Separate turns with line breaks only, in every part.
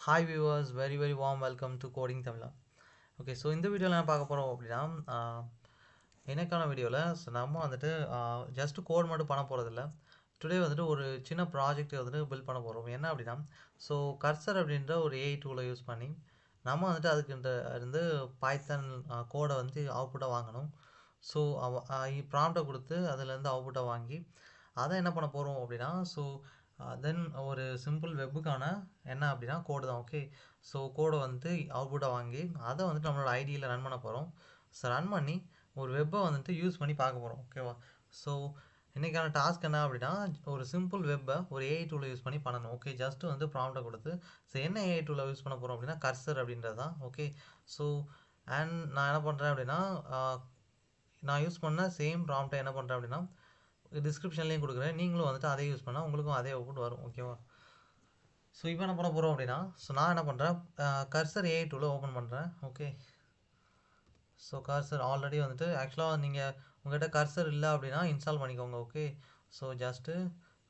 Hi viewers, very warm welcome to Coding Tamila. Okay, so இந்த வீடியோவில் என்ன பார்க்க போகிறோம் அப்படின்னா எனக்கான வீடியோவில் நம்ம வந்துட்டு ஜஸ்ட் கோட் மட்டும் பண்ண போகிறதில்ல. டுடே வந்துட்டு ஒரு சின்ன ப்ராஜெக்ட் வந்துட்டு பில்ட் பண்ண போகிறோம். என்ன அப்படின்னா ஸோ கர்சர் அப்படின்ற ஒரு ஏஐ டூலை யூஸ் பண்ணி நம்ம வந்துட்டு அதுக்கு இருந்து பைத்தன் கோடை வந்து அவுட்புட்டாக வாங்கணும். ஸோ ப்ராம்ப்டை கொடுத்து அதுலேருந்து அவுட்புட்டாக வாங்கி அதை என்ன பண்ண போகிறோம் அப்படின்னா தென் ஒரு சிம்பிள் வெப்புக்கான என்ன அப்படின்னா கோடு தான். ஓகே, ஸோ கோடை வந்து அவுட்புட்டாக வாங்கி அதை வந்துட்டு நம்மளோட ஐடியில் ரன் பண்ண போகிறோம். ஸோ ரன் பண்ணி ஒரு வெப்பை வந்துட்டு யூஸ் பண்ணி பார்க்க போகிறோம். ஓகேவா? ஸோ இன்றைக்கான டாஸ்க் என்ன அப்படின்னா ஒரு சிம்பிள் வெப்பை ஒரு ஏஐ டூலை யூஸ் பண்ணி பண்ணணும். ஓகே, ஜஸ்ட்டு வந்து ப்ராம்ப்டை கொடுத்து ஸோ என்ன ஏஐ டூலை யூஸ் பண்ண போகிறோம் அப்படின்னா கர்சர் அப்படின்றது தான். ஓகே, ஸோ அண்ட் நான் என்ன பண்ணுறேன் அப்படின்னா நான் யூஸ் பண்ண சேம் ப்ராம்ப்டை என்ன பண்ணுறேன் அப்படின்னா டிஸ்கிரிப்ஷன்லேயும் கொடுக்குறேன். நீங்களும் வந்துட்டு அதே யூஸ் பண்ணால் உங்களுக்கும் அதே அவுட்புட் வரும். ஓகேவா? ஸோ இப்போ என்ன பண்ண போகிறோம் அப்படின்னா நான் என்ன பண்ணுறேன் கர்சர் ஏஐ டூலை ஓப்பன் பண்ணுறேன். ஓகே, ஸோ கர்சர் ஆல்ரெடி வந்துட்டு ஆக்சுவலாக நீங்கள் உங்கள்கிட்ட கர்சர் இல்லை அப்படின்னா இன்ஸ்டால் பண்ணிக்கோங்க. ஓகே, ஸோ ஜஸ்ட்டு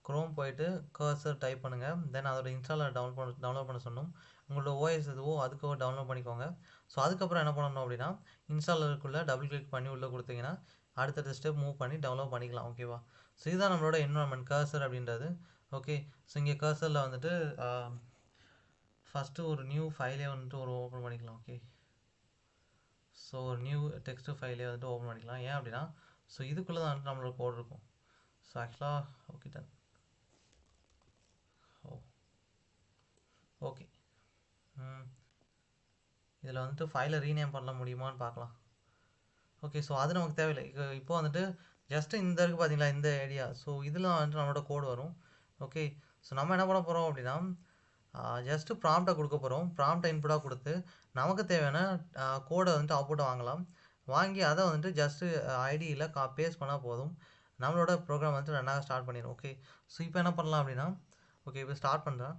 க்ரோம் போயிட்டு கர்சர் டைப் பண்ணுங்கள். தென் அதோட இன்ஸ்டாலர் டவுன்லோட் பண்ண சொன்னோம். உங்களோட ஓஎஸ் எதுவோ அதுக்கு டவுன்லோட் பண்ணிக்கோங்க. ஸோ அதுக்கப்புறம் என்ன பண்ணணும் அப்படின்னா இன்ஸ்டாலருக்குள்ளே டபுள் கிளிக் பண்ணி உள்ளே கொடுத்தீங்கன்னா அடுத்தடுத்த ஸ்டெப் மூவ் பண்ணி டவுன்லோட் பண்ணிக்கலாம். ஓகேவா? ஸோ இதுதான் நம்மளோட என்வரான்மெண்ட் கர்சர் அப்படின்றது. ஓகே, ஸோ இங்கே கர்சரில் வந்துட்டு ஃபஸ்ட்டு ஒரு நியூ ஃபைலே வந்துட்டு ஓப்பன் பண்ணிக்கலாம். ஓகே, ஸோ ஒரு நியூ டெக்ஸ்ட் ஃபைலே வந்துட்டு ஓப்பன் பண்ணிக்கலாம். ஏன் அப்படின்னா ஸோ இதுக்குள்ளே தான் வந்துட்டு நம்மளோட கோட் இருக்கும். ஸோ ஆக்சுவலாக ஓகே டன் ஓகே இதில் வந்துட்டு ஃபைலை ரீநேம் பண்ண முடியுமான்னு பார்க்கலாம். ஓகே, ஸோ அது நமக்கு தேவையில்லை. இப்போ வந்துட்டு ஜஸ்ட்டு இந்த இருக்குது பார்த்தீங்களா இந்த ஐடியா. ஸோ இதில் வந்துட்டு நம்மளோட கோடு வரும். ஓகே, ஸோ நம்ம என்ன பண்ண போகிறோம் அப்படின்னா ஜஸ்ட்டு ப்ராம்ப்டை கொடுக்க போகிறோம். ப்ராம்ப்டை இன்புட்டாக கொடுத்து நமக்கு தேவையான கோடை வந்துட்டு அவுட்புட்டை வாங்கலாம். வாங்கி அதை வந்துட்டு ஜஸ்ட்டு ஐடியில் பேஸ்ட் பண்ணால் போதும். நம்மளோட ப்ரோக்ராம் வந்துட்டு ரெண்டாக ஸ்டார்ட் பண்ணிடும். ஓகே, ஸோ இப்போ என்ன பண்ணலாம் அப்படின்னா ஓகே இப்போ ஸ்டார்ட் பண்ணுறேன்.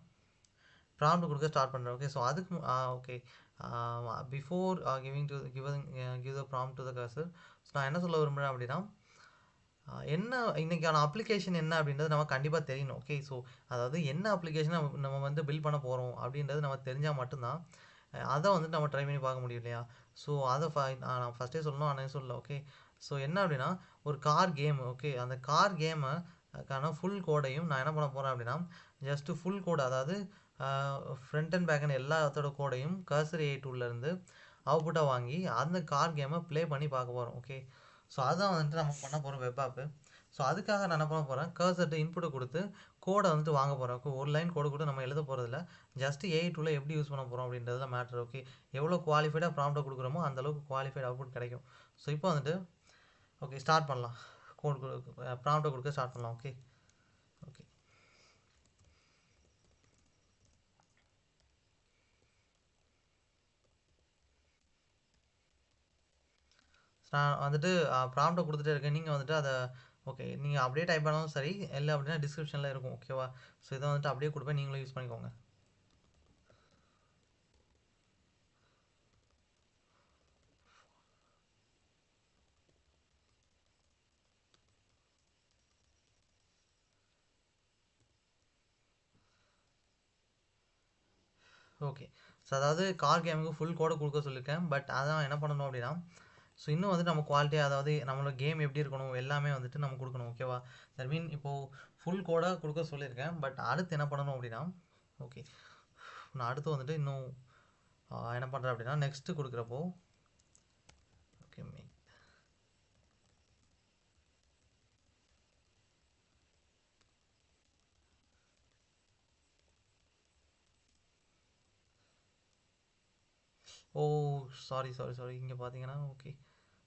ப்ராம்ப்ட் கொடுக்க ஸ்டார்ட் பண்ணுறேன். ஓகே, ஸோ அதுக்கு okay before give the prompt to the cursor. So நான் என்ன சொல்ல விரும்புகிறேன் அப்படின்னா என்ன இன்றைக்கான அப்ளிகேஷன் என்ன அப்படின்றது நமக்கு கண்டிப்பாக தெரியணும். ஓகே, ஸோ அதாவது என்ன அப்ளிகேஷனை நம்ம வந்து பில்ட் பண்ண போகிறோம் அப்படின்றது நம்ம தெரிஞ்சால் மட்டும்தான் அதை வந்துட்டு நம்ம ட்ரை பண்ணி பார்க்க முடியும் இல்லையா? ஸோ அதை நான் ஃபஸ்ட்டே சொல்லணும் ஆனால் சொல்லல. ஓகே, ஸோ என்ன அப்படின்னா ஒரு கார் கேம். ஓகே, அந்த கார் கேமுக்கான ஃபுல் கோடையும் நான் என்ன பண்ண போகிறேன் அப்படின்னா ஜஸ்ட்டு ஃபுல் கோடு அதாவது ஃப்ரண்ட் அண்ட் பேக் அண்ட் எல்லாத்தோட கோடையும் கர்சர் ஏஐ டூல்லேருந்து அவுட்புட்டாக வாங்கி அந்த கார் கேமை ப்ளே பண்ணி பார்க்க போகிறோம். ஓகே, ஸோ அதுதான் வந்துட்டு நம்ம பண்ண போகிறோம் வெப் ஆப்பு. ஸோ அதுக்காக நான் என்ன பண்ண போகிறேன் கர்சர்ட்டு இன்புட்டை கொடுத்து கோடை வந்துட்டு வாங்க போகிறேன். ஓகே, ஒரு லைன் கோடு கூட நம்ம எழுத போகிறதில்ல. ஜஸ்ட் ஏஐ டூலை எப்படி யூஸ் பண்ண போகிறோம் அப்படின்றதுல மேட்ரு. ஓகே, எவ்வளோ குவாலிஃபைடாக ப்ராம்ப்டை கொடுக்குறோமோ அந்தளவுக்கு குவாலிஃபைட் அவுட்புட் கிடைக்கும். ஸோ இப்போ வந்துட்டு ஓகே ஸ்டார்ட் பண்ணலாம். கோட் ப்ராம்ப்டை கொடுக்க ஸ்டார்ட் பண்ணலாம். ஓகே ஓகே நான் வந்துட்டு ப்ராம்ப்டை கொடுத்துட்டே இருக்கேன். நீங்கள் வந்துட்டு அதை ஓகே நீங்கள் அப்படியே டைப் பண்ணாலும் சரி, இல்லை அப்படின்னா டிஸ்கிரிப்ஷனில் இருக்கும். ஓகேவா? ஸோ இதை வந்துட்டு அப்படியே கொடுப்பேன், நீங்களும் யூஸ் பண்ணிக்கோங்க. ஓகே, ஸோ அதாவது கார் கேமுக்கு ஃபுல் கோடை கொடுக்க சொல்லியிருக்கேன். பட் அதான் என்ன பண்ணணும் அப்படின்னா ஸோ இன்னும் வந்துட்டு நம்ம குவாலிட்டியாக அதாவது நம்மளோட கேம் எப்படி இருக்கணும் எல்லாமே வந்துட்டு நம்ம கொடுக்கணும். ஓகேவா? தட் மீன் இப்போது ஃபுல் கோடாக கொடுக்க சொல்லியிருக்கேன். பட் அடுத்து என்ன பண்ணணும் அப்படின்னா ஓகே நான் அடுத்து வந்துட்டு இன்னும் என்ன பண்ணுறேன் அப்படின்னா நெக்ஸ்ட்டு கொடுக்குறப்போ ஓகே ஓ சாரி இங்கே பார்த்தீங்கன்னா ஓகே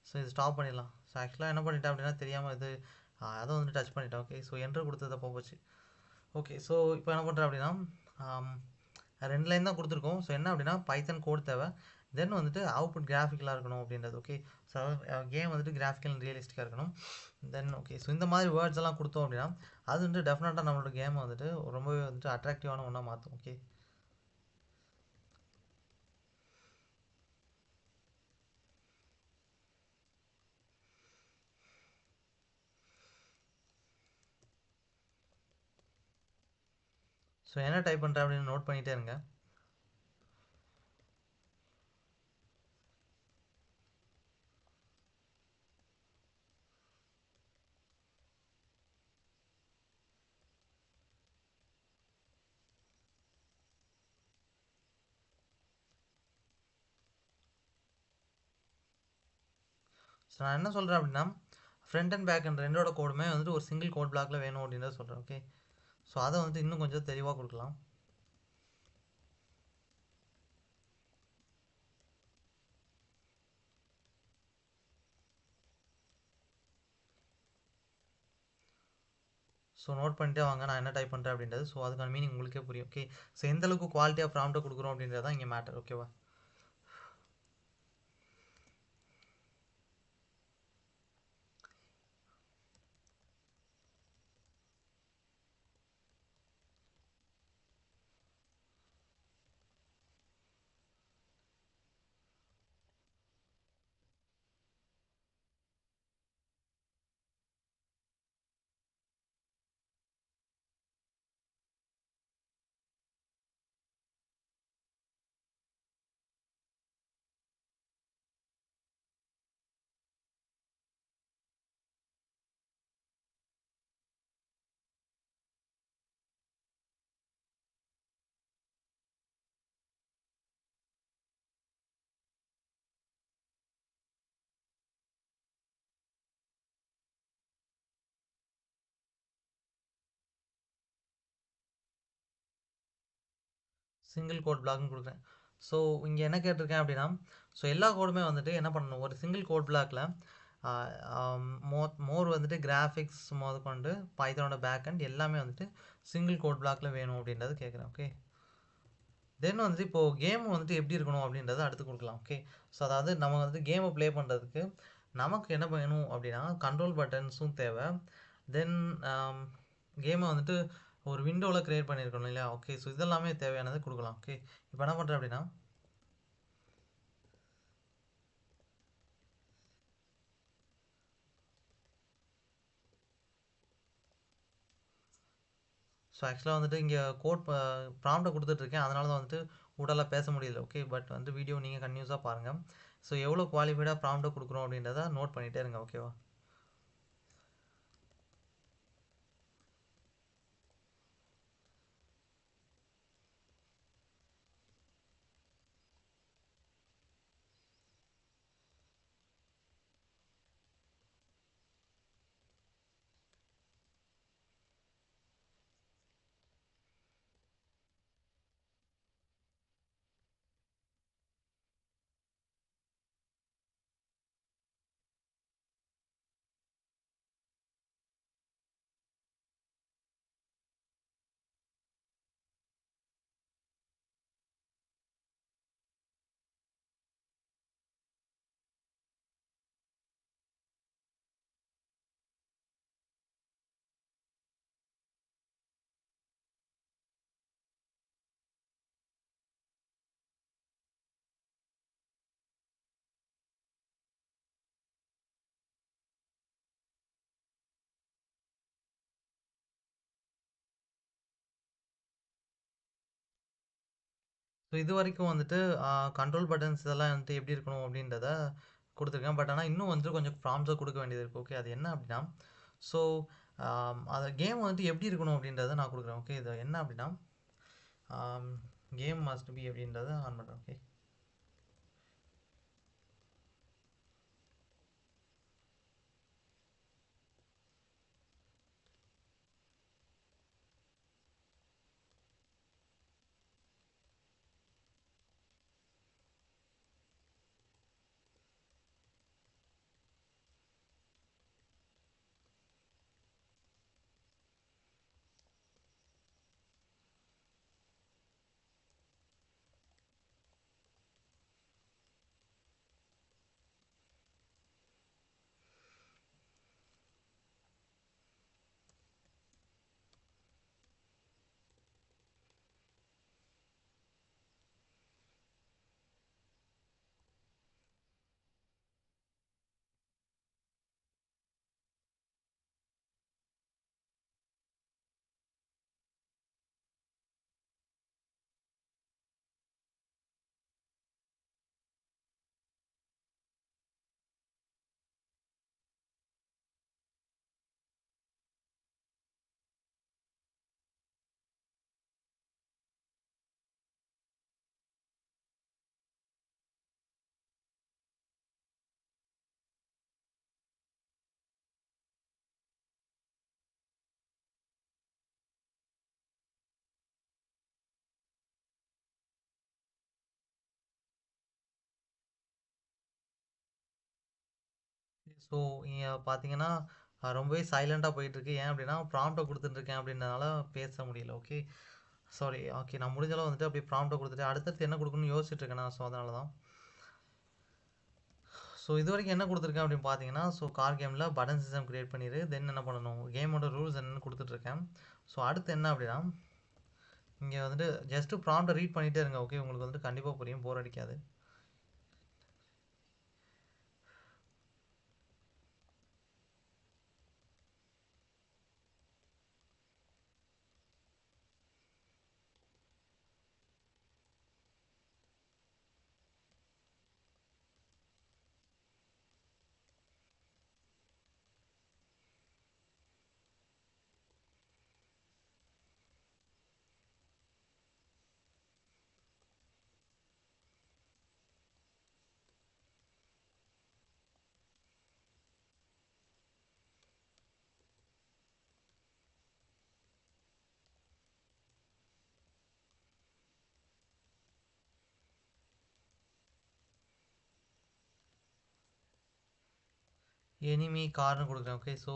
ஸோ இது ஸ்டாப் பண்ணிடலாம். ஸோ ஆக்சுவலாக என்ன பண்ணிட்டேன் அப்படின்னா தெரியாமல் இது அதை வந்துட்டு டச் பண்ணிட்டேன். ஓகே, ஸோ என்ட்ரு கொடுத்ததை போச்சு. ஓகே, ஸோ இப்போ என்ன பண்ணுறேன் அப்படின்னா 2 லைன் தான் கொடுத்துருக்கோம். ஸோ என்ன அப்படின்னா பைத்தன் கோட் தேவை. தென் வந்துட்டு அவுட்புட் கிராஃபிக்கலாக இருக்கணும் அப்படின்றது. ஓகே, ஸோ கேம் வந்துட்டு கிராஃபிக்கல் அண்ட் ரியலிஸ்டிக்காக இருக்கணும். தென் ஓகே, ஸோ இந்த மாதிரி வேர்ட்ஸ் எல்லாம் கொடுத்தோம் அப்படின்னா அது வந்துட்டு டெஃபினட்டாக நம்மளோட கேமை வந்துட்டு ரொம்பவே வந்துட்டு அட்ராக்டிவான ஒன்றா மாற்றும். ஓகே, ஸோ என்ன டைப் பண்ணுறேன் அப்படின்னு நோட் பண்ணிகிட்டே இருங்க. ஸோ நான் என்ன சொல்கிறேன் அப்படின்னா ஃப்ரண்ட் அண்ட் பேக் அண்ட் ரெண்டோட கோடுமே வந்துட்டு ஒரு சிங்கிள் கோட் பிளாக்ல வேணும் அப்படின்றத சொல்கிறேன். ஓகே, ஸோ அதை வந்துட்டு இன்னும் கொஞ்சம் தெளிவாக கொடுக்கலாம். ஸோ நோட் பண்ணிட்டே வாங்க நான் என்ன டைப் பண்ணுறேன் அப்படின்றது. ஸோ அதுக்கான மீனிங் உங்களுக்கே புரியும். ஓகே, ஸோ எந்த அளவுக்கு குவாலிட்டியாக ப்ராம்ப்ட்டை கொடுக்குறோம் அப்படின்றது தான் இங்கே மேட்டர். ஓகேவா? சிங்கிள் கோட் பிளாக்னு கொடுக்குறேன். ஸோ இங்கே என்ன கேட்டிருக்கேன் அப்படின்னா, ஸோ எல்லா கோடுமே வந்துட்டு என்ன பண்ணணும், ஒரு சிங்கிள் கோட் பிளாக்ல மோர் வந்துட்டு கிராஃபிக்ஸ் முதற்கொண்டு பைத்தானோட பேக் அண்ட் எல்லாமே வந்துட்டு சிங்கிள் கோட் பிளாக்ல வேணும் அப்படின்றது கேட்குறேன். ஓகே, தென் வந்துட்டு இப்போது கேம் வந்துட்டு எப்படி இருக்கணும் அப்படின்றத அடுத்து கொடுக்கலாம். ஓகே, ஸோ அதாவது நம்ம வந்துட்டு கேமை ப்ளே பண்ணுறதுக்கு நமக்கு என்ன வேணும் அப்படின்னா கண்ட்ரோல் பட்டன்ஸும் தேவை. தென் கேமை வந்துட்டு ஒரு விண்டோவில் க்ரியேட் பண்ணியிருக்கணும் இல்லையா? ஓகே, ஸோ இதெல்லாமே தேவையானது கொடுக்கலாம். ஓகே, இப்போ என்ன பண்ணுறேன் அப்படின்னா ஸோ ஆக்சுவலாக வந்துட்டு இங்கே கோட் ப்ராம்ப்டை கொடுத்துட்ருக்கேன், அதனால தான் வந்துட்டு உடலாக பேச முடியல. ஓகே, பட் வந்து வீடியோ நீங்கள் கன்யூஸாக பாருங்கள். ஸோ எவ்வளோ குவாலிஃபைடாக ப்ராம்ப்டை கொடுக்குறோம் அப்படின்றத நோட் பண்ணிகிட்டே இருங்க. ஓகேவா? ஸோ இது வரைக்கும் வந்துட்டு கண்ட்ரோல் பட்டன்ஸ் இதெல்லாம் வந்துட்டு எப்படி இருக்கணும் அப்படின்றத கொடுத்துருக்கேன். பட் ஆனால் இன்னும் வந்துட்டு கொஞ்சம் ப்ராம்ஸாக கொடுக்க வேண்டியது இருக்குது. ஓகே, அது என்ன அப்படின்னா ஸோ அதை கேம் வந்துட்டு எப்படி இருக்கணும் அப்படின்றத நான் கொடுக்குறேன். ஓகே, இது என்ன அப்படின்னா கேம் மஸ்ட் பி அப்படின்றத ஆன் பண்ணுறேன். ஓகே, ஸோ இங்கே பார்த்தீங்கன்னா ரொம்பவே சைலண்ட்டாக போயிட்டுருக்கு. ஏன் அப்படின்னா ப்ராம்ப்டை கொடுத்துட்டுருக்கேன் அப்படின்றனால பேச முடியல. Okay, sorry. ஓகே, நான் முடிஞ்சளவு வந்துட்டு அப்படியே ப்ராம்ப்டை கொடுத்துட்டு அடுத்தடுத்து என்ன கொடுக்கணும்னு யோசிச்சுட்டு இருக்கேன் நான். ஸோ அதனால தான். ஸோ இது வரைக்கும் என்ன கொடுத்துருக்கேன் அப்படின்னு பார்த்தீங்கன்னா, ஸோ கார் கேமில் பட்டன் சிஸ்டம் கிரியேட் பண்ணிடு, தென் என்ன பண்ணணும், கேமோட ரூல்ஸ் என்னென்னு கொடுத்துட்ருக்கேன். ஸோ அடுத்து என்ன அப்படின்னா, இங்கே வந்துட்டு ஜஸ்ட்டு ப்ராம்ப்டை ரீட் பண்ணிகிட்டே இருங்க. ஓகே, உங்களுக்கு வந்துட்டு கண்டிப்பாக புரியும், போர் அடிக்காது. எனிமி கார்னு கொடுக்குறேன். ஓகே, ஸோ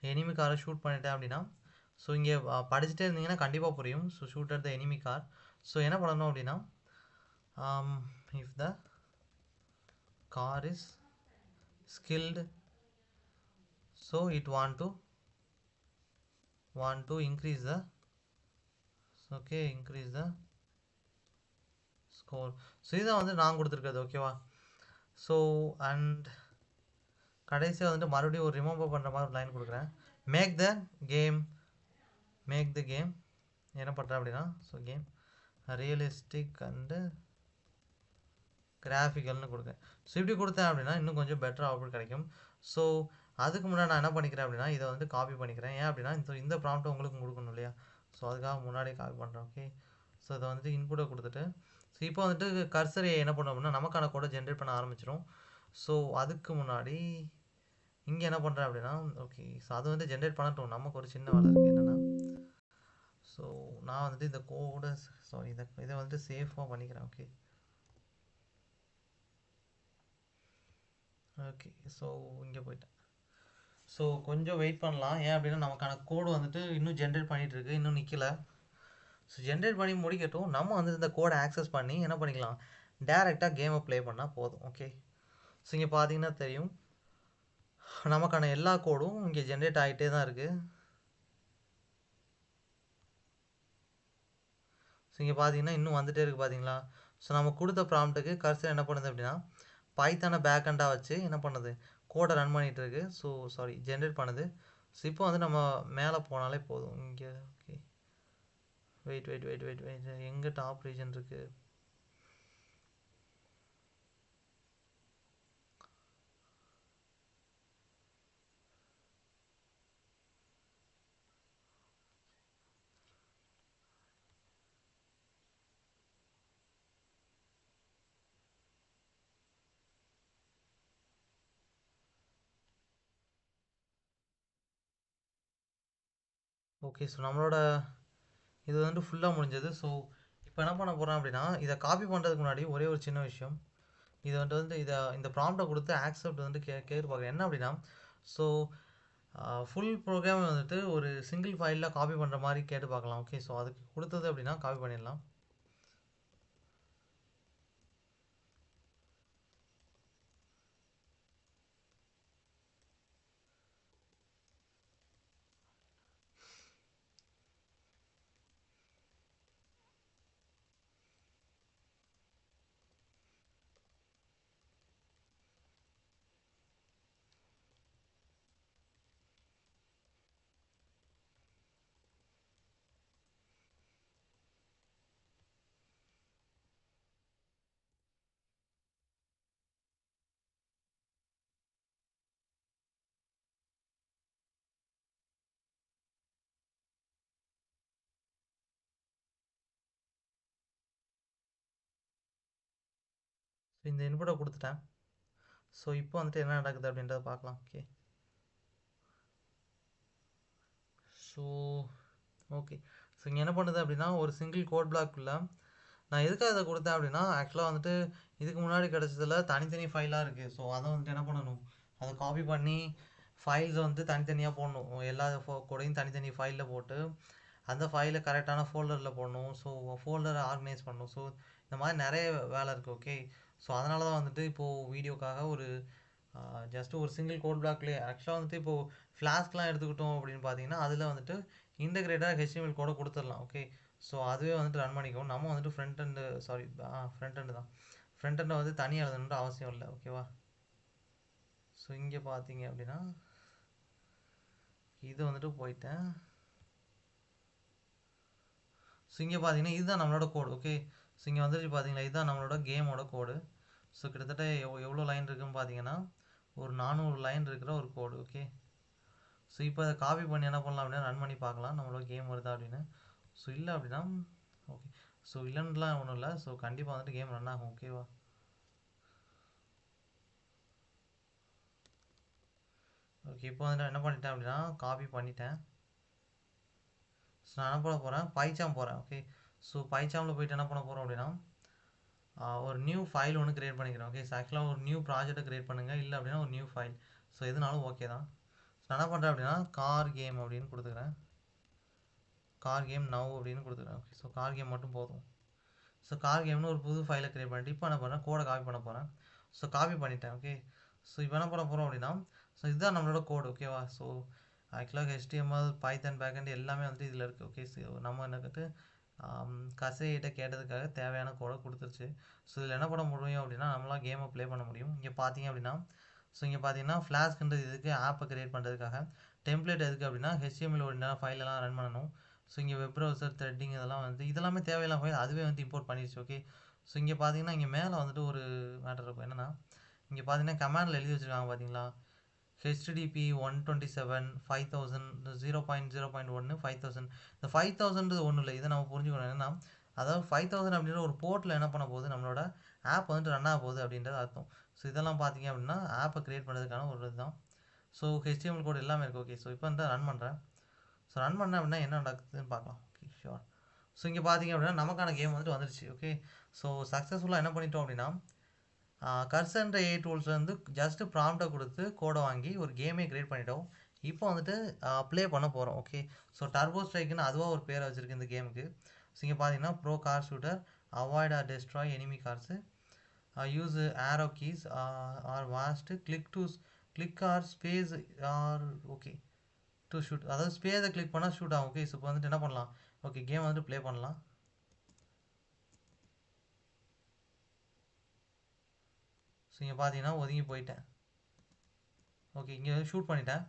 எனிமி காரை ஷூட் பண்ணிட்டேன் அப்படின்னா, ஸோ இங்கே படிச்சுட்டே இருந்தீங்கன்னா கண்டிப்பாக புரியும். So shoot at the enemy car. So என்ன பண்ணணும் அப்படின்னா, if the car is skilled, so it want to increase the score. So இதான் வந்து நான் கொடுத்துருக்கிறது. ஓகேவா? ஸோ அண்ட் கடைசியாக வந்துட்டு மறுபடியும் ஒரு ரிமூவ் பண்ணுற மாதிரி ஒரு லைன் கொடுக்குறேன். மேக் த கேம் என்ன பண்ணுறேன் அப்படின்னா, ஸோ கேம் ரியலிஸ்டிக் அண்டு கிராஃபிக்கல்னு கொடுக்குறேன். ஸோ இப்படி கொடுத்தேன் அப்படின்னா இன்னும் கொஞ்சம் பெட்டர் அவுட்புட் கிடைக்கும். ஸோ அதுக்கு முன்னாடி நான் என்ன பண்ணிக்கிறேன் அப்படின்னா, இதை வந்து காப்பி பண்ணிக்கிறேன். ஏன் அப்படின்னா இந்த ப்ராம்ப்ட்டை உங்களுக்கு கொடுக்கணும் இல்லையா? ஸோ அதுக்காக முன்னாடியே காப்பி பண்ணுறேன். ஓகே, ஸோ இதை வந்துட்டு இன்புட்டை கொடுத்துட்டு, ஸோ இப்போ வந்துட்டு கர்சரை என்ன பண்ணோம் அப்படின்னா நமக்கான கோடை ஜென்ரேட் பண்ண ஆரம்பிச்சிடும். ஸோ அதுக்கு முன்னாடி இங்கே என்ன பண்ணுறேன் அப்படின்னா, ஓகே, ஸோ அது வந்து ஜென்ரேட் பண்ணட்டும். நமக்கு ஒரு சின்ன வேலை இருக்குது. என்னென்னா, ஸோ நான் வந்துட்டு இந்த கோடை இதை வந்துட்டு சேஃபாக பண்ணிக்கிறேன். ஓகே, ஸோ இங்கே போயிட்டேன். ஸோ கொஞ்சம் வெயிட் பண்ணலாம். ஏன் அப்படின்னா நமக்கான கோடு வந்துட்டு இன்னும் ஜென்ரேட் பண்ணிகிட்ருக்கு, இன்னும் நிற்கல. ஸோ ஜென்ரேட் பண்ணி முடிக்கட்டும். நம்ம வந்து இந்த கோடை ஆக்சஸ் பண்ணி என்ன பண்ணிக்கலாம், டேரெக்டாக கேமை ப்ளே பண்ணால் போதும். ஓகே, ஸோ இங்கே பார்த்தீங்கன்னா தெரியும், நமக்கான எல்லா கோடும் இங்கே ஜென்ரேட் ஆகிட்டே தான் இருக்குது. ஸோ இங்கே பார்த்தீங்கன்னா இன்னும் வந்துகிட்டே இருக்குது பார்த்தீங்களா? ஸோ நம்ம கொடுத்த ப்ராம்ப்ட்டுக்கு கர்சர் என்ன பண்ணுது அப்படின்னா, பைத்தானை பேக்கெண்டாக வச்சு என்ன பண்ணுது, கோடை ரன் பண்ணிகிட்டு இருக்கு. ஸோ ஜென்ரேட் பண்ணுது. ஸோ இப்போ வந்து நம்ம மேலே போனாலே போதும். இங்கே ஓகே, வெயிட் எங்கே டாப் ரீஜன் இருக்குது? ஓகே, ஸோ நம்மளோட இது வந்து ஃபுல்லாக முடிஞ்சது. ஸோ இப்போ என்ன பண்ண போகிறேன் அப்படின்னா, இதை காப்பி பண்ணுறதுக்கு முன்னாடி ஒரே ஒரு சின்ன விஷயம். இதை வந்து இந்த ப்ராம்ப்டை கொடுத்து ஆக்செப்ட் வந்து கேட்டு பார்க்குறேன். என்ன அப்படின்னா, ஸோ ஃபுல் ப்ரோக்ராம் வந்துட்டு ஒரு சிங்கிள் ஃபைலில் காப்பி பண்ணுற மாதிரி கேட்டு பார்க்கலாம். ஓகே, ஸோ அதுக்கு கொடுத்தது அப்படின்னா காப்பி பண்ணிடலாம். ஸோ இந்த இன்புட்டை கொடுத்துட்டேன். ஸோ இப்போ வந்துட்டு என்ன நடக்குது அப்படின்றத பார்க்கலாம். ஓகே, ஸோ இங்கே என்ன பண்ணுது அப்படின்னா, ஒரு சிங்கிள் கோட் பிளாக்குள்ளே நான் எதுக்காக இதை கொடுத்தேன் அப்படின்னா, ஆக்சுவலாக வந்துட்டு இதுக்கு முன்னாடி கிடச்சதில் தனித்தனி ஃபைலாக இருக்குது. ஸோ அதை வந்துட்டு என்ன பண்ணணும், அதை காப்பி பண்ணி ஃபைல்ஸை வந்து தனித்தனியாக போடணும். எல்லா கோடையும் தனித்தனி ஃபைலில் போட்டு அந்த ஃபைலை கரெக்டான ஃபோல்டரில் போடணும். ஸோ ஃபோல்டரை ஆர்கனைஸ் பண்ணணும். ஸோ இந்த மாதிரி நிறைய வேலை இருக்குது. ஓகே, ஸோ அதனால தான் வந்துட்டு இப்போது வீடியோக்காக ஒரு ஜஸ்ட் ஒரு சிங்கிள் கோட் பிளாக்லேயே ஆக்சுவலாக வந்துட்டு இப்போது ஃப்ளாஸ்க்லாம் எடுத்துக்கிட்டோம் அப்படின்னு பார்த்தீங்கன்னா அதில் வந்துட்டு இன்டகிரேட்டாக HTML கோடை கொடுத்துடலாம். ஓகே, ஸோ அதுவே வந்துட்டு ரன் பண்ணிக்கும். நம்ம வந்துட்டு ஃப்ரண்ட் எண்டு ஃப்ரண்ட் எண்டு தான், ஃப்ரண்ட் எண்டை வந்து தனியாக எழுதணுன்ற அவசியம் இல்லை. ஓகேவா? ஸோ இங்கே பார்த்தீங்க அப்படின்னா இது வந்துட்டு போயிட்டேன். ஸோ இங்கே பார்த்தீங்கன்னா இதுதான் நம்மளோட கோடு. ஓகே, ஸோ இங்கே வந்துட்டு பார்த்தீங்களா இதுதான் நம்மளோட கேமோட கோடு. ஸோ கிட்டத்தட்ட எவ்வளோ லைன் இருக்குதுன்னு பார்த்தீங்கன்னா ஒரு 400 லைன் இருக்கிற ஒரு கோடு. ஓகே, ஸோ இப்போ அதை காப்பி பண்ணி என்ன பண்ணலாம் அப்படின்னா ரன் பண்ணி பார்க்கலாம் நம்மளோட கேம் வருதா அப்படின்னு. ஸோ இல்லை அப்படின்னா ஓகே, ஸோ இல்லைன்னுலாம் ஒன்றும் இல்லை. ஸோ கண்டிப்பாக வந்துட்டு கேம் ரன் ஆகும். ஓகேவா? ஓகே, இப்போ வந்துட்டு என்ன பண்ணிட்டேன் அப்படின்னா காப்பி பண்ணிட்டேன். ஸோ நான் என்ன பண்ண போகிறேன், பைச்சாம் போகிறேன். ஓகே, ஸோ பைச்சாமில் போயிட்டு என்ன பண்ண போகிறோம் அப்படின்னா ஒரு நியூ ஃபைல் ஒன்று க்ரியேட் பண்ணிக்கிறோம். ஓகே, ஸோ ஆக்சுவலாக ஒரு நியூ ப்ராஜெக்ட்டை க்ரியேட் பண்ணுங்கள், இல்லை அப்படின்னா ஒரு நியூ ஃபைல். ஸோ எதுனாலும் ஓகே தான். ஸோ நான் என்ன பண்ணுறேன் அப்படின்னா கார் கேம் அப்படின்னு கொடுத்துக்கிறேன். கார் கேம் நவ் அப்படின்னு கொடுத்துக்கிறேன். ஓகே, ஸோ கார் கேம் மட்டும் போதும். ஸோ கார் கேம்னு ஒரு புது ஃபைலை க்ரியேட் பண்ணிட்டு இப்போ என்ன பண்ணுறேன், கோடை காப்பி பண்ண போகிறேன். ஸோ காப்பி பண்ணிட்டேன். ஓகே, ஸோ இப்போ என்ன பண்ண போகிறோம் அப்படின்னா ஸோ இதுதான் நம்மளோட கோடு. ஓகேவா? ஸோ ஆக்சுவலாக HTML பைத்தன் பேக்கெண்ட் எல்லாமே வந்துட்டு இதில் இருக்குது. ஓகே, ஸோ நம்ம என்னக்கிட்ட கசையிட்ட கேட்டதுக்காக தேவையான கோடை கொடுத்துருச்சு. ஸோ இதில் என்ன பண்ண முடியும் அப்படின்னா நம்மளாம் கேமை ப்ளே பண்ண முடியும். இங்கே பார்த்தீங்க அப்படின்னா ஸோ இங்கே பார்த்தீங்கன்னா ஃப்ளாஸ்க்ன்றது இதுக்கு ஆப்பை க்ரியேட் பண்ணுறதுக்காக, டெம்ப்ளேட் எதுக்கு அப்படின்னா HTML ஒரு ஃபைலெல்லாம் ரன் பண்ணணும். ஸோ இங்கே வெப் ப்ரௌசர் த்ரெட்டிங் இதெல்லாம் வந்து இதெல்லாமே தேவையில்லாம ஃபைல் அதுவே வந்து இம்போர்ட் பண்ணிடுச்சு. ஓகே, ஸோ இங்கே பார்த்தீங்கன்னா இங்கே மேலே வந்துட்டு ஒரு மேட்டர் இருக்கும். என்னென்னா இங்கே பார்த்தீங்கன்னா கமாண்டில் எழுதி வச்சுருக்காங்க பார்த்தீங்களா, HTTP 127 5000 0.0.1 5000. இந்த 5000 ஒன்றும் இல்லை, இதை நம்ம புரிஞ்சுக்கணும். என்னென்னா அதாவது 5000 அப்படின்ற ஒரு போர்ட்டில் என்ன பண்ண போகுது, நம்மளோட ஆப் வந்துட்டு ரன் ஆக போகுது அப்படின்றது அர்த்தம். ஸோ இதெல்லாம் பார்த்தீங்க அப்படின்னா ஆப்பை க்ரியேட் பண்ணுறதுக்கான ஒரு இதுதான். ஸோ HTML கோட் எல்லாமே இருக்குது. ஓகே, ஸோ இப்போ வந்து ரன் பண்ணுறேன். ஸோ ரன் பண்ணேன் அப்படின்னா என்ன நடக்குதுன்னு பார்க்கலாம். Okay, sure. ஸோ இங்கே பார்த்தீங்க அப்படின்னா நமக்கான கேம் வந்துட்டு வந்துடுச்சு. ஓகே, ஸோ சக்ஸஸ்ஃபுல்லாக என்ன பண்ணிட்டோம் அப்படின்னா கர்சன்ற ஏ டூல்ஸ் வந்து ஜஸ்ட்டு ப்ராம்ப்டை கொடுத்து கோடை வாங்கி ஒரு கேமே க்ரியேட் பண்ணிட்டோம். இப்போ வந்துட்டு ப்ளே பண்ண போகிறோம். ஓகே, ஸோ டர்போ ஸ்ட்ரைக்குன்னு அதுவாக ஒரு பேரை வச்சுருக்கு இந்த கேமுக்கு. ஸோ இங்கே பார்த்தீங்கன்னா pro car shooter, avoid or destroy enemy cars, use arrow keys or வாஸ்ட் click or space or okay to shoot. அதாவது ஸ்பேஸை கிளிக் பண்ணால் ஷூட் ஆகும். ஓகே, ஸோ இப்போ வந்துட்டு என்ன பண்ணலாம், ஓகே கேம் வந்துட்டு ப்ளே பண்ணலாம். ஸோ இங்கே பார்த்தீங்கன்னா ஒதுங்கி போயிட்டேன். ஓகே, இங்கே வந்து ஷூட் பண்ணிட்டேன்.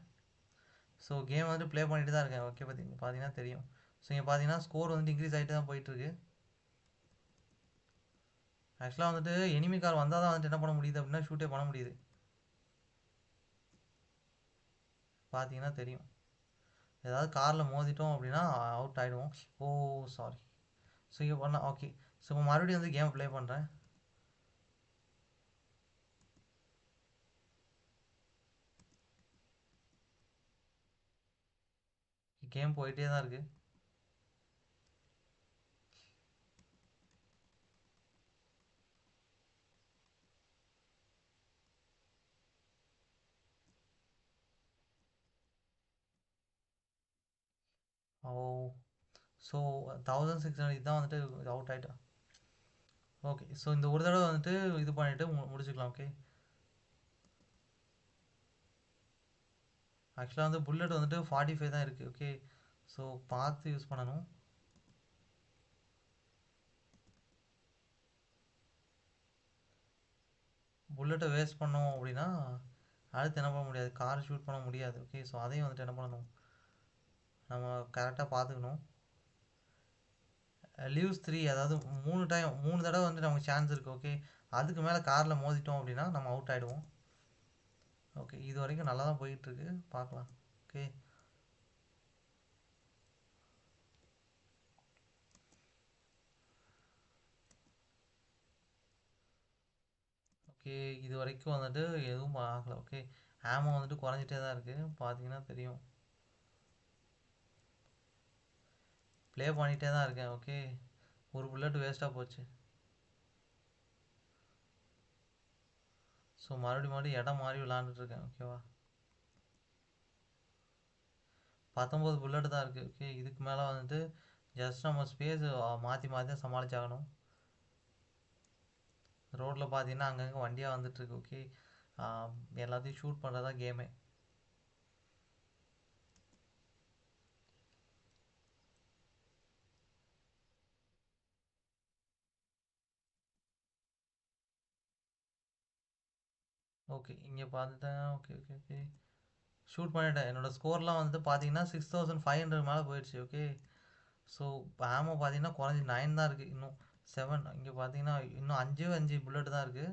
ஸோ கேம் வந்துட்டு ப்ளே பண்ணிட்டு தான் இருக்கேன். ஓகே, பார்த்தீங்கன்னா தெரியும். ஸோ இங்கே பார்த்தீங்கன்னா ஸ்கோர் வந்துட்டு இன்க்ரீஸ் ஆகிட்டு தான் போயிட்டுருக்கு. ஆக்சுவலாக வந்துட்டு எனிமி கார் வந்தால் தான் வந்துட்டு என்ன பண்ண முடியுது அப்படின்னா ஷூட்டே பண்ண முடியுது. பார்த்தீங்கன்னா தெரியும். ஏதாவது காரில் மோதிட்டோம் அப்படின்னா அவுட் ஆகிடுவோம். ஓ சாரி. ஸோ இங்கே பண்ணால் ஓகே. ஸோ இப்போ மறுபடியும் வந்து கேம் ப்ளே பண்ணுறேன். கேம் போயிட்டே தான் இருக்குது. ஓ, ஸோ 1600 இதுதான் வந்துட்டு அவுட் ஆகிட்டா. ஓகே, ஸோ இந்த ஒரு தடவை வந்துட்டு இது பண்ணிவிட்டு முடிச்சுக்கலாம். ஓகே, ஆக்சுவலாக வந்து புல்லட் வந்துட்டு 45 தான் இருக்குது. ஓகே, ஸோ பார்த்து யூஸ் பண்ணணும். புல்லட்டை வேஸ்ட் பண்ணோம் அப்படின்னா அடுத்து என்ன பண்ண முடியாது, கார் ஷூட் பண்ண முடியாது. ஓகே, ஸோ அதையும் வந்துட்டு என்ன பண்ணணும், நம்ம கரெக்டாக பார்த்துக்கணும். லீவ்ஸ் 3, அதாவது 3 தடவை வந்து நமக்கு சான்ஸ் இருக்குது. ஓகே, அதுக்கு மேலே காரில் மோதிட்டோம் அப்படின்னா நம்ம அவுட் ஆகிடுவோம். ஓகே, இது வரைக்கும் நல்லா தான் போயிட்டுருக்கு, பார்க்கலாம். ஓகே, ஓகே இது வரைக்கும் வந்துட்டு எதுவும் ஆகலை. ஓகே, ஆமோ வந்துட்டு குறைஞ்சிட்டே தான் இருக்குது, பார்த்தீங்கன்னா தெரியும். ப்ளே பண்ணிகிட்டே தான் இருக்கேன். ஓகே, ஒரு புல்லட் வேஸ்ட்டாக போச்சு. ஸோ மறுபடியும் இடம் மாறி விளாண்டுட்ருக்கேன். ஓகேவா, 19 புல்லட் தான் இருக்குது. ஓகே, இதுக்கு மேலே வந்துட்டு ஜஸ்ட் நம்ம ஸ்பேஸ் மாற்றி மாற்றி தான் சமாளிச்சாகணும். ரோட்டில் பார்த்தீங்கன்னா அங்கங்கே வண்டியாக வந்துட்டுருக்கு. ஓகே, எல்லாத்தையும் ஷூட் பண்ணுறதா கேமே. ஓகே, இங்கே பார்த்துட்டேன். ஓகே ஓகே ஓகே, ஷூட் பண்ணிட்டேன். என்னோடய ஸ்கோர்லாம் வந்துட்டு பார்த்தீங்கன்னா 6500 மேலே போயிடுச்சு. ஓகே, ஸோ இப்போ ஆமோ பார்த்தீங்கன்னா குறைஞ்சி 9 தான் இருக்குது. இன்னும் 7. இங்கே பார்த்தீங்கன்னா இன்னும் 5 புல்லட் தான் இருக்குது.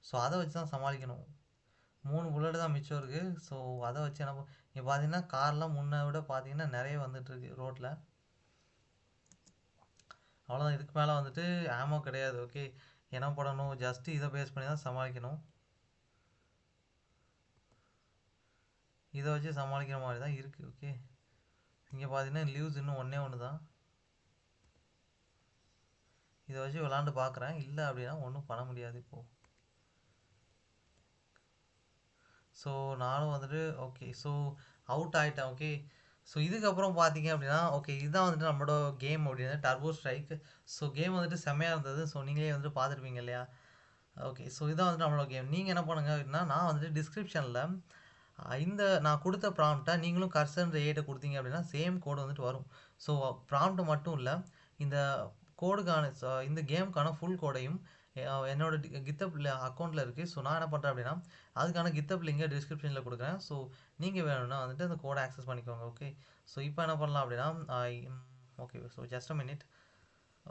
ஸோ அதை வச்சு தான் சமாளிக்கணும். 3 புல்லட் தான் மிச்சம் இருக்குது. ஸோ அதை வச்சு என்ன இங்கே பார்த்தீங்கன்னா கார்லாம் முன்னை விட பார்த்தீங்கன்னா நிறைய வந்துட்டுருக்கு ரோட்டில். அவ்வளோதான், இதுக்கு மேலே வந்துட்டு ஆமோ கிடையாது. ஓகே, என்ன பண்ணணும், ஜஸ்ட்டு இதை பேஸ் பண்ணி தான் சமாளிக்கணும். இதை வச்சு சமாளிக்கிற மாதிரி தான் இருக்குது. ஓகே, இங்கே பார்த்தீங்கன்னா லீவ்ஸ் இன்னும் ஒன்று தான். இதை வச்சு விளாண்டு பார்க்குறேன். இல்லை அப்படின்னா ஒன்றும் பண்ண முடியாது இப்போது. ஸோ நானும் வந்துட்டு ஓகே, ஸோ அவுட் ஆகிட்டேன். ஓகே, ஸோ இதுக்கப்புறம் பார்த்தீங்க அப்படின்னா ஓகே, இதுதான் வந்துட்டு நம்மளோட கேம் அப்படின்னா டர்போ ஸ்ட்ரைக். ஸோ கேம் வந்துட்டு செம்மையாக இருந்தது. ஸோ நீங்களே வந்துட்டு பார்த்துருப்பீங்க இல்லையா. ஓகே, ஸோ இதான் வந்துட்டு நம்மளோட கேம். நீங்கள் என்ன பண்ணுங்கள் அப்படின்னா, நான் வந்துட்டு டிஸ்கிரிப்ஷனில் இந்த நான் கொடுத்த ப்ராம்ப்டை நீங்களும் கர்சர் ஏட்டை கொடுத்தீங்க அப்படின்னா சேம் கோடு வந்துட்டு வரும். ஸோ ப்ராம்ப்ட் மட்டும் இல்லை, இந்த கோடுக்கான இந்த கேமுக்கான ஃபுல் கோடையும் என்னோட கித்தப் அக்கௌண்ட்டில் இருக்குது. ஸோ நான் என்ன பண்ணுறேன் அப்படின்னா, அதுக்கான கித்தப் லிங்கை டிஸ்கிரிப்ஷனில் கொடுக்குறேன். ஸோ நீங்கள் வேணும்னா வந்துட்டு அந்த கோடை ஆக்சஸ் பண்ணிக்கோங்க. ஓகே, ஸோ இப்போ என்ன பண்ணலாம் அப்படின்னா, okay, so just a minute.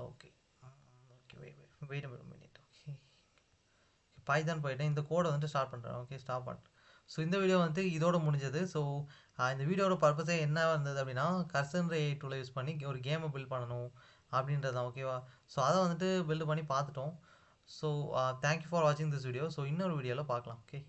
Okay okay, wait minute. Okay, Python போயிட்டேன். இந்த கோடை வந்துட்டு ஸ்டார்ட் பண்ணுறேன். ஓகே, ஸ்டாப் பண்ணுறேன். ஸோ இந்த வீடியோ வந்து இதோட முடிஞ்சது. ஸோ இந்த வீடியோட பர்பஸே என்ன இருந்தது அப்படின்னா, கர்சன் ஏஐ டூலை யூஸ் பண்ணி ஒரு கேமை பில்ட் பண்ணணும் அப்படின்றது தான். ஓகேவா, ஸோ அதை வந்துட்டு பில்டு பண்ணி பார்த்துட்டோம். ஸோ தேங்க்யூ ஃபார் வாட்சிங் திஸ் வீடியோ. ஸோ இன்னொரு வீடியோவில் பார்க்கலாம். ஓகே.